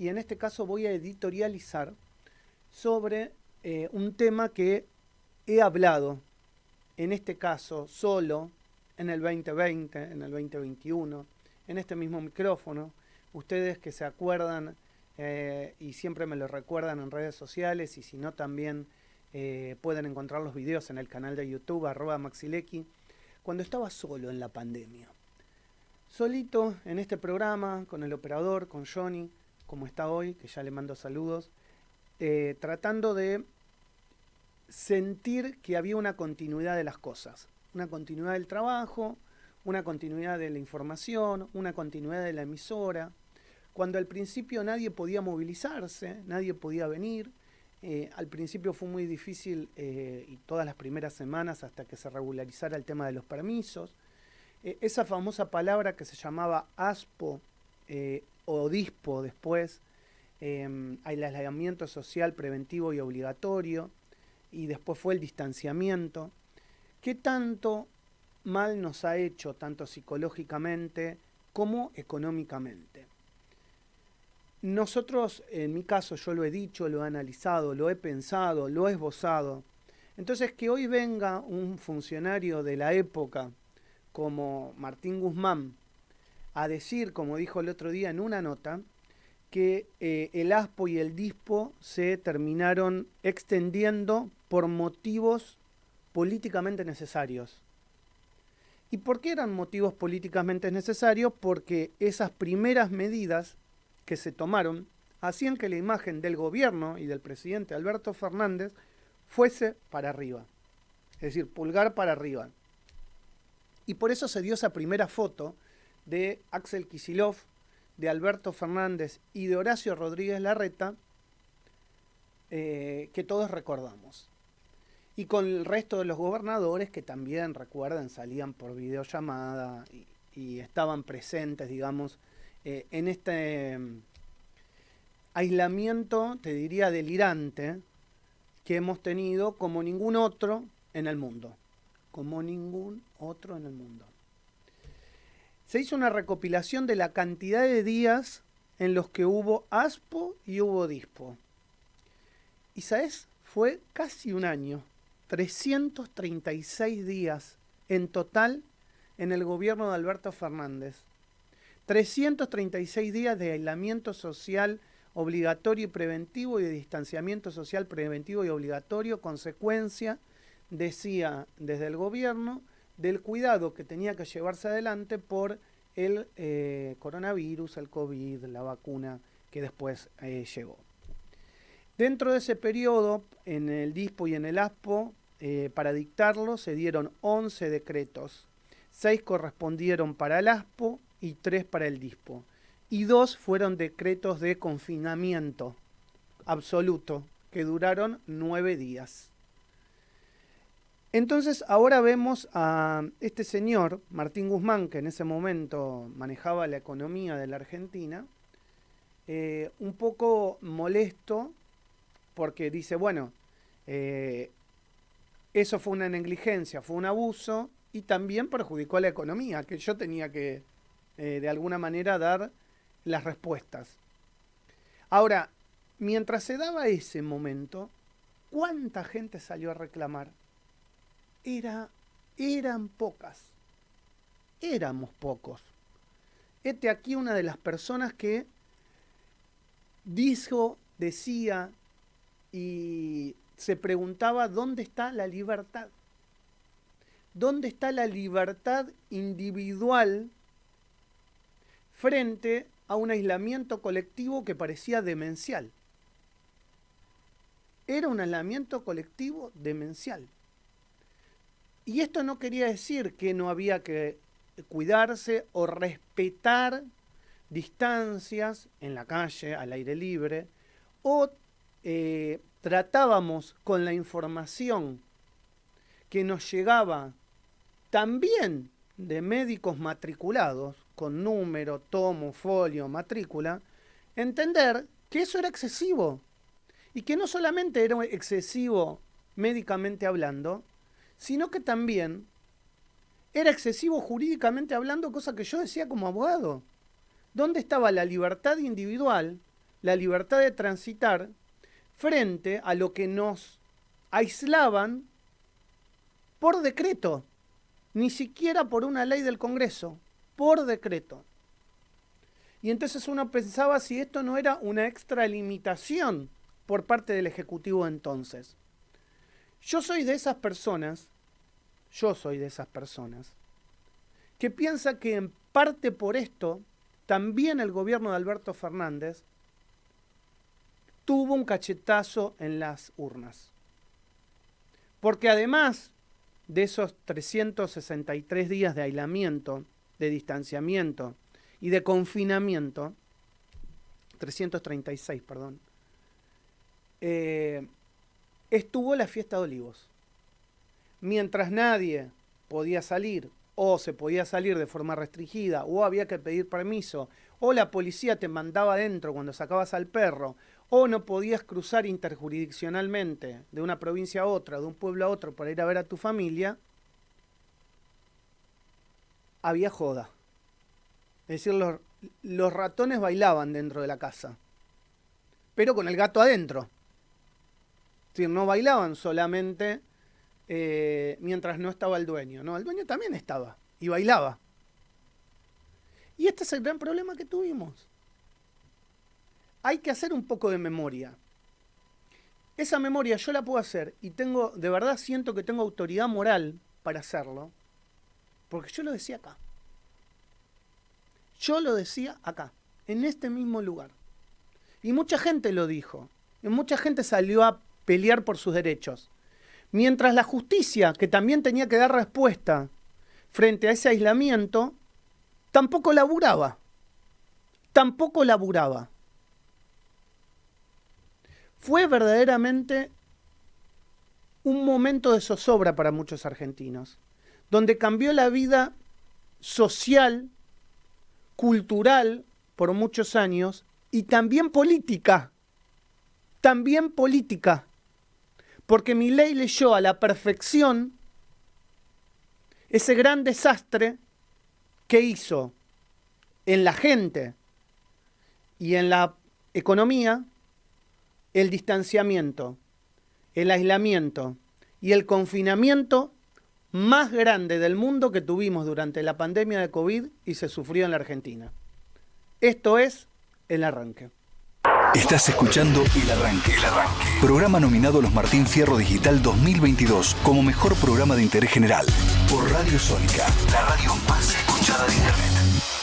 y en este caso voy a editorializar sobre un tema que he hablado, en este caso solo, en el 2020, en el 2021, en este mismo micrófono. Ustedes que se acuerdan y siempre me lo recuerdan en redes sociales, y si no también pueden encontrar los videos en el canal de YouTube, @Maxilequi, cuando estaba solo en la pandemia. Solito en este programa, con el operador, con Johnny, como está hoy, que ya le mando saludos, tratando de sentir que había una continuidad de las cosas, una continuidad del trabajo, una continuidad de la información, una continuidad de la emisora. Cuando al principio nadie podía movilizarse, nadie podía venir, al principio fue muy difícil y todas las primeras semanas hasta que se regularizara el tema de los permisos. Esa famosa palabra que se llamaba ASPO o DISPO después, el aislamiento social preventivo y obligatorio, y después fue el distanciamiento. ¿Qué tanto mal nos ha hecho, tanto psicológicamente como económicamente? Nosotros, en mi caso, yo lo he dicho, lo he analizado, lo he pensado, lo he esbozado. Entonces, que hoy venga un funcionario de la época como Martín Guzmán a decir, como dijo el otro día en una nota, que el ASPO y el DISPO se terminaron extendiendo por motivos políticamente necesarios. ¿Y por qué eran motivos políticamente necesarios? Porque esas primeras medidas que se tomaron hacían que la imagen del gobierno y del presidente Alberto Fernández fuese para arriba. Es decir, pulgar para arriba. Y por eso se dio esa primera foto de Axel Kicillof, de Alberto Fernández y de Horacio Rodríguez Larreta, que todos recordamos. Y con el resto de los gobernadores que también, recuerden, salían por videollamada y estaban presentes, digamos, en este aislamiento, te diría, delirante, que hemos tenido como ningún otro en el mundo. Como ningún otro en el mundo. Se hizo una recopilación de la cantidad de días en los que hubo ASPO y hubo DISPO. Y ¿sabes? Fue casi un año. 336 días en total en el gobierno de Alberto Fernández. 336 días de aislamiento social obligatorio y preventivo y de distanciamiento social preventivo y obligatorio, consecuencia, decía desde el gobierno, del cuidado que tenía que llevarse adelante por el coronavirus, el COVID, la vacuna que después llegó. Dentro de ese periodo, en el DISPO y en el ASPO, para dictarlo se dieron 11 decretos. 6 correspondieron para el ASPO y 3 para el DISPO. Y 2 fueron decretos de confinamiento absoluto, que duraron 9 días. Entonces ahora vemos a este señor, Martín Guzmán, que en ese momento manejaba la economía de la Argentina, un poco molesto porque dice, bueno, eso fue una negligencia, fue un abuso y también perjudicó a la economía, que yo tenía que de alguna manera dar las respuestas. Ahora, mientras se daba ese momento, ¿cuánta gente salió a reclamar? Eran pocas. Éramos pocos. Este aquí una de las personas que dijo, decía y se preguntaba dónde está la libertad. ¿Dónde está la libertad individual frente a un aislamiento colectivo que parecía demencial? Era un aislamiento colectivo demencial. Y esto no quería decir que no había que cuidarse o respetar distancias en la calle, al aire libre, o tratábamos con la información que nos llegaba también de médicos matriculados, con número, tomo, folio, matrícula, entender que eso era excesivo. Y que no solamente era excesivo médicamente hablando, sino que también era excesivo jurídicamente hablando, cosa que yo decía como abogado. ¿Dónde estaba la libertad individual la libertad de transitar frente a lo que nos aislaban por decreto, ni siquiera por una ley del Congreso, por decreto. Y entonces uno pensaba si esto no era una extralimitación por parte del Ejecutivo entonces. Yo soy de esas personas que piensa que en parte por esto también el gobierno de Alberto Fernández tuvo un cachetazo en las urnas. Porque además de esos 363 días de aislamiento, de distanciamiento y de confinamiento, 336, perdón, estuvo la fiesta de Olivos. Mientras nadie podía salir, o se podía salir de forma restringida, o había que pedir permiso, o la policía te mandaba adentro cuando sacabas al perro, o no podías cruzar interjurisdiccionalmente de una provincia a otra, de un pueblo a otro para ir a ver a tu familia, había joda. Es decir, los ratones bailaban dentro de la casa, pero con el gato adentro. Es decir, no bailaban solamente mientras no estaba el dueño, ¿no? El dueño también estaba y bailaba. Y este es el gran problema que tuvimos. Hay que hacer un poco de memoria. Esa memoria yo la puedo hacer y de verdad siento que tengo autoridad moral para hacerlo, porque yo lo decía acá. Yo lo decía acá, en este mismo lugar. Y mucha gente lo dijo. Y mucha gente salió a pelear por sus derechos. Mientras la justicia, que también tenía que dar respuesta frente a ese aislamiento, tampoco laburaba. Tampoco laburaba. Fue verdaderamente un momento de zozobra para muchos argentinos, donde cambió la vida social, cultural, por muchos años, y también política. También política. Porque Milei leyó a la perfección ese gran desastre que hizo en la gente y en la economía el distanciamiento, el aislamiento y el confinamiento más grande del mundo que tuvimos durante la pandemia de COVID y se sufrió en la Argentina. Esto es El Arranque. Estás escuchando El Arranque. El Arranque. Programa nominado a los Martín Fierro Digital 2022 como mejor programa de interés general por Radio Sónica, la radio más escuchada de Internet.